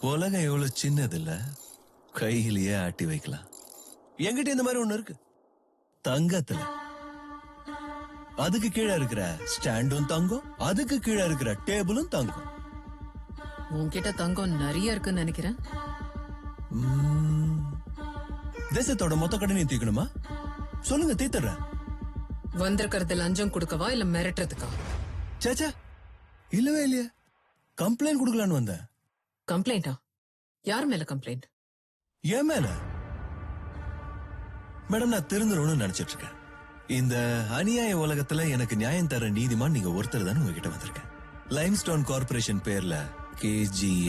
உலகம் எவ்வளவு சின்னது இல்ல, கையிலேயே ஆட்டி வைக்கலாம். என்கிட்ட இந்த மாதிரி ஒண்ணு இருக்கு, தங்கத்துல. அதுக்கு கீழே இருக்கிற ஸ்டாண்டும் தங்கம், அதுக்கு கீழே இருக்கிற டேபிளும் தங்கம். உன்கிட்ட தங்கம் நிறைய இருக்குன்னு நினைக்கிறேன். தேசத்தோட மொத்த கடனையும் தீக்கணுமா? சொல்லுங்க, தீத்துறேன். வந்திருக்கிறது லஞ்சம் கொடுக்கவா இல்ல மிரட்டுறதுக்கா? சேச்சா, இல்லவே இல்லையா. கம்ப்ளைண்ட் கொடுக்கலான்னு வந்தேன். கம்ப்ளைண்டா? யார் மேல கம்ப்ளைண்ட்? ஏன் மேல? மேடம், நான் திருந்துறோம்னு நினைச்சிட்டு இருக்கேன். இந்த அநியாய உலகத்துல எனக்கு நியாயம் தர நீதிமான் நீங்க ஒருத்தர் தானே உங்ககிட்ட வந்திருக்கேன். லைம்ஸ்டோன் கார்பரேஷன் பேர்ல KG